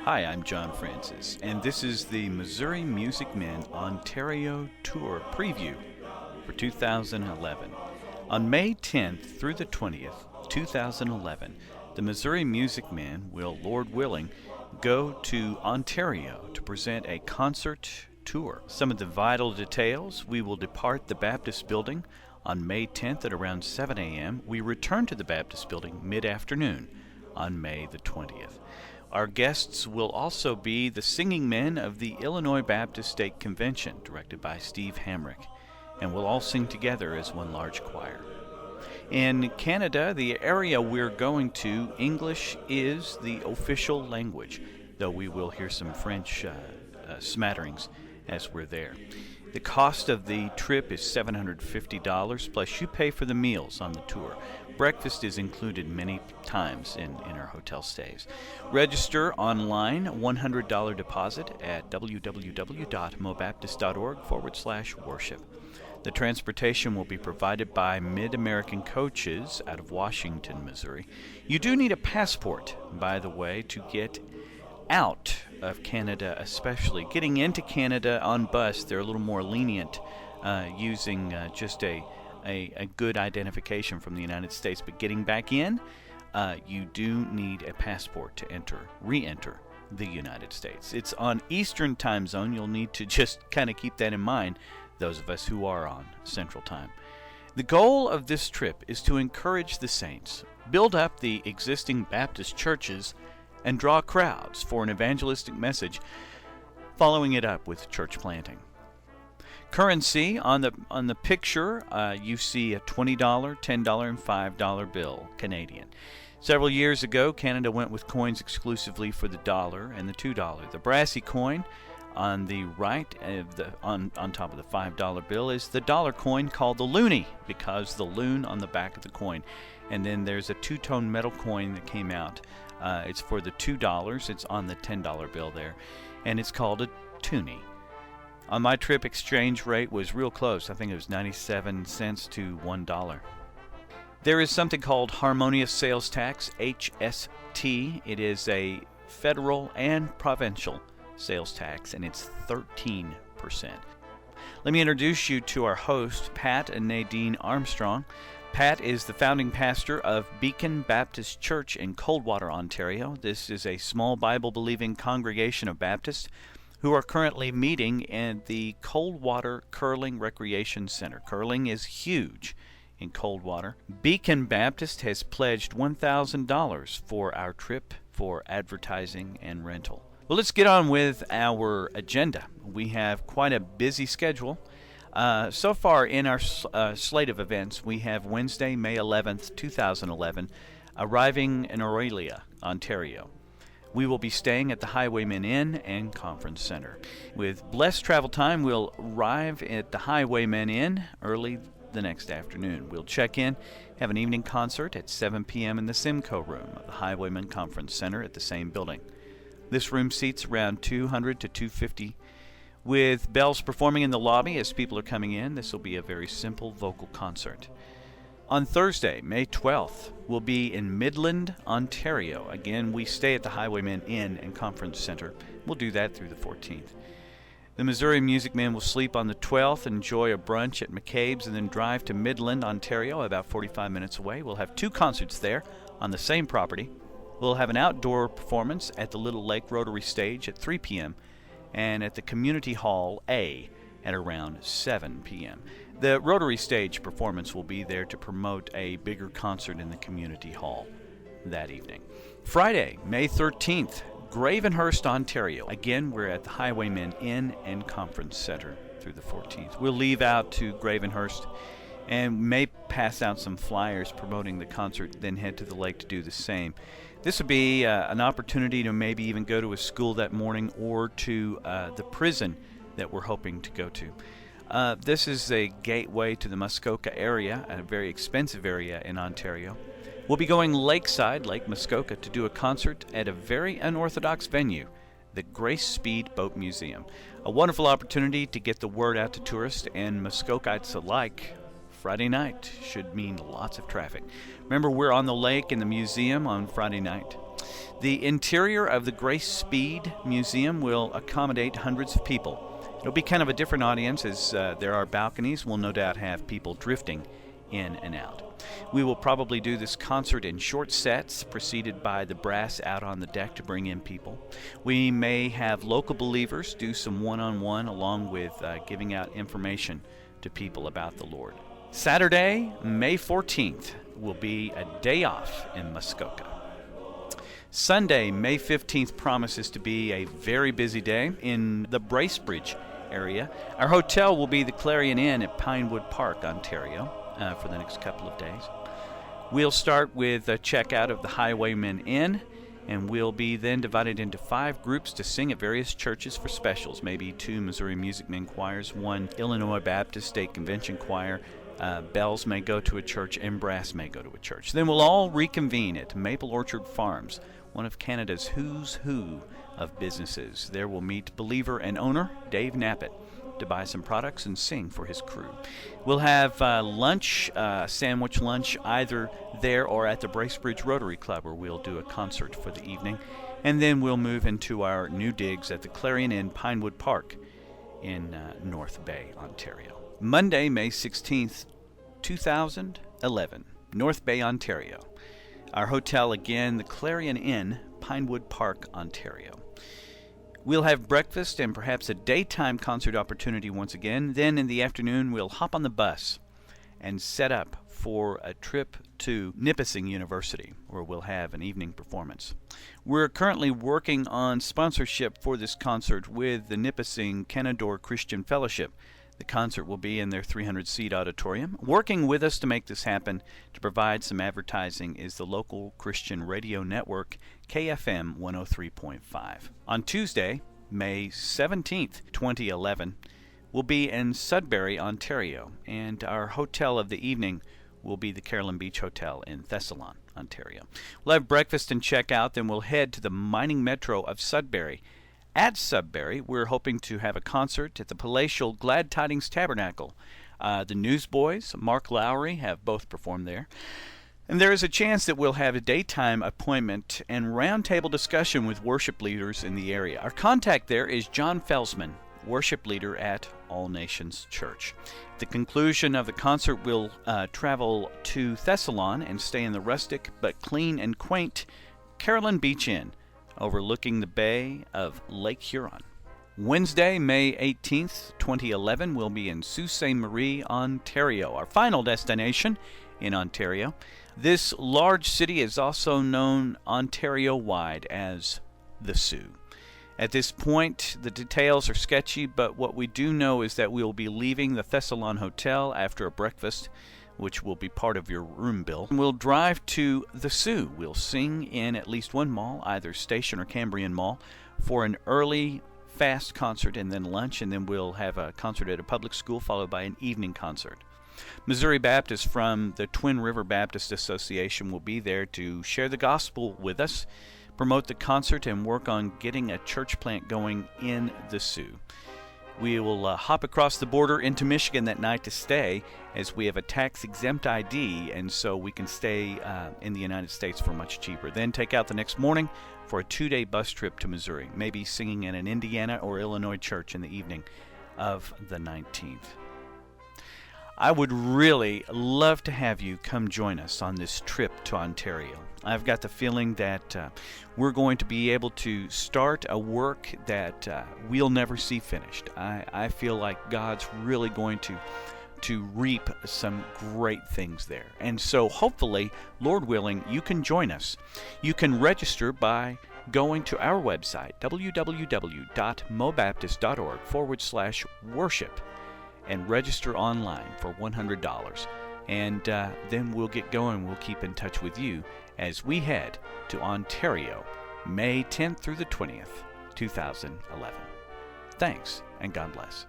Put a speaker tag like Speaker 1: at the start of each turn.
Speaker 1: Hi, I'm John Francis, and this is the Missouri Music Men Ontario Tour Preview for 2011. On May 10th through the 20th, 2011, the Missouri Music Men will, Lord willing, go to Ontario to present a concert tour. Some of the vital details: we will depart the Baptist Building on May 10th at around 7 a.m. We return to the Baptist Building mid-afternoon on May the 20th. Our guests will also be the singing men of the Illinois Baptist State Convention, directed by Steve Hamrick, and we'll all sing together as one large choir. In Canada, the area we're going to, English is the official language, though we will hear some French smatterings as we're there. The cost of the trip is $750, plus you pay for the meals on the tour. Breakfast is included many times in our hotel stays. Register online, $100 deposit at www.mobaptist.org/worship. The transportation will be provided by Mid-American Coaches out of Washington, Missouri. You do need a passport, by the way, to get out of Canada, especially. Getting into Canada on bus, they're a little more lenient, using just a good identification from the United States. But getting back in, you do need a passport to re-enter the United States. It's on Eastern Time Zone. You'll need to just kind of keep that in mind, those of us who are on Central Time. The goal of this trip is to encourage the saints, build up the existing Baptist churches, and draw crowds for an evangelistic message, following it up with church planting. Currency on the picture, you see a $20, $10, and $5 bill, Canadian. Several years ago, Canada went with coins exclusively for the dollar and the $2. The brassy coin on the right, on top of the $5 bill, is the dollar coin called the loonie, because the loon on the back of the coin. And then there's a two-tone metal coin that came out. It's for the $2. It's on the $10 bill there, and it's called a toonie. On my trip, exchange rate was real close. I think it was 97 cents to $1. There is something called harmonious sales tax, HST. It is a federal and provincial sales tax, and it's 13%. Let me introduce you to our hosts, Pat and Nadine Armstrong. Pat is the founding pastor of Beacon Baptist Church in Coldwater, Ontario. This is a small Bible-believing congregation of Baptists who are currently meeting in the Coldwater Curling Recreation Center. Curling is huge in Coldwater. Beacon Baptist has pledged $1,000 for our trip for advertising and rental. Well, let's get on with our agenda. We have quite a busy schedule. So far in our slate of events, we have Wednesday, May 11th, 2011, arriving in Aurelia, Ontario. We will be staying at the Highwayman Inn and Conference Center. With blessed travel time, we'll arrive at the Highwayman Inn early the next afternoon. We'll check in, have an evening concert at 7 p.m. in the Simcoe room of the Highwayman Conference Center at the same building. This room seats around 200 to 250, with bells performing in the lobby as people are coming in. This will be a very simple vocal concert. On Thursday, May 12th, we'll be in Midland, Ontario. Again, we stay at the Highwayman Inn and Conference Center. We'll do that through the 14th. The Missouri Music Men will sleep on the 12th, enjoy a brunch at McCabe's, and then drive to Midland, Ontario, about 45 minutes away. We'll have two concerts there on the same property. We'll have an outdoor performance at the Little Lake Rotary Stage at 3 p.m. and at the Community Hall A at around 7 p.m. The Rotary Stage performance will be there to promote a bigger concert in the Community Hall that evening. Friday, May 13th, Gravenhurst, Ontario. Again, we're at the Highwayman Inn and Conference Center through the 14th. We'll leave out to Gravenhurst and may pass out some flyers promoting the concert, then head to the lake to do the same. This would be an opportunity to maybe even go to a school that morning or to the prison that we're hoping to go to. This is a gateway to the Muskoka area, a very expensive area in Ontario. We'll be going lakeside, Lake Muskoka, to do a concert at a very unorthodox venue, the Grace Speed Boat Museum. A wonderful opportunity to get the word out to tourists and Muskokites alike. Friday night should mean lots of traffic. Remember, we're on the lake in the museum on Friday night. The interior of the Grace Speed Museum will accommodate hundreds of people. It'll be kind of a different audience as there are balconies. We'll no doubt have people drifting in and out. We will probably do this concert in short sets, preceded by the brass out on the deck to bring in people. We may have local believers do some one-on-one along with giving out information to people about the Lord. Saturday, May 14th, will be a day off in Muskoka. Sunday, May 15th, promises to be a very busy day in the Bracebridge area. Our hotel will be the Clarion Inn at Pinewood Park, Ontario, for the next couple of days. We'll start with a checkout of the Highwayman Inn, and we'll be then divided into 5 groups to sing at various churches for specials, maybe 2 Missouri Music Men choirs, 1 Illinois Baptist State Convention choir. Bells may go to a church, and brass may go to a church. Then we'll all reconvene at Maple Orchard Farms, one of Canada's who's who of businesses. There we'll meet believer and owner Dave Knappett to buy some products and sing for his crew. We'll have lunch, sandwich lunch, either there or at the Bracebridge Rotary Club, where we'll do a concert for the evening. And then we'll move into our new digs at the Clarion Inn, Pinewood Park in North Bay, Ontario. Monday, May 16th, 2011, North Bay, Ontario. Our hotel again, the Clarion Inn, Pinewood Park, Ontario. We'll have breakfast and perhaps a daytime concert opportunity once again. Then in the afternoon, we'll hop on the bus and set up for a trip to Nipissing University, where we'll have an evening performance. We're currently working on sponsorship for this concert with the Nipissing Canadore Christian Fellowship. The concert will be in their 300-seat auditorium. Working with us to make this happen, to provide some advertising, is the local Christian radio network, KFM 103.5. On Tuesday, May 17th, 2011, we'll be in Sudbury, Ontario, and our hotel of the evening will be the Carolyn Beach Hotel in Thessalon, Ontario. We'll have breakfast and check out, then we'll head to the mining metro of Sudbury. At Sudbury, we're hoping to have a concert at the palatial Glad Tidings Tabernacle. The Newsboys, Mark Lowry, have both performed there. And there is a chance that we'll have a daytime appointment and roundtable discussion with worship leaders in the area. Our contact there is John Felsman, worship leader at All Nations Church. At the conclusion of the concert, we'll travel to Thessalon and stay in the rustic but clean and quaint Carolyn Beach Inn, overlooking the bay of Lake Huron. Wednesday, May 18th, 2011, we'll be in Sault Ste. Marie, Ontario, our final destination in Ontario. This large city is also known Ontario-wide as the Sioux. At this point, the details are sketchy, but what we do know is that we'll be leaving the Thessalon Hotel after a breakfast, which will be part of your room bill. We'll drive to the Sioux. We'll sing in at least one mall, either Station or Cambrian Mall, for an early, fast concert and then lunch, and then we'll have a concert at a public school followed by an evening concert. Missouri Baptists from the Twin River Baptist Association will be there to share the gospel with us, promote the concert, and work on getting a church plant going in the Sioux. We will hop across the border into Michigan that night to stay, as we have a tax-exempt ID, and so we can stay in the United States for much cheaper. Then take out the next morning for a 2-day bus trip to Missouri, maybe singing in an Indiana or Illinois church in the evening of the 19th. I would really love to have you come join us on this trip to Ontario. I've got the feeling that we're going to be able to start a work that we'll never see finished. I feel like God's really going to reap some great things there. And so hopefully, Lord willing, you can join us. You can register by going to our website, www.mobaptist.org/worship, and register online for $100. And then we'll get going. We'll keep in touch with you as we head to Ontario, May 10th through the 20th, 2011. Thanks, and God bless.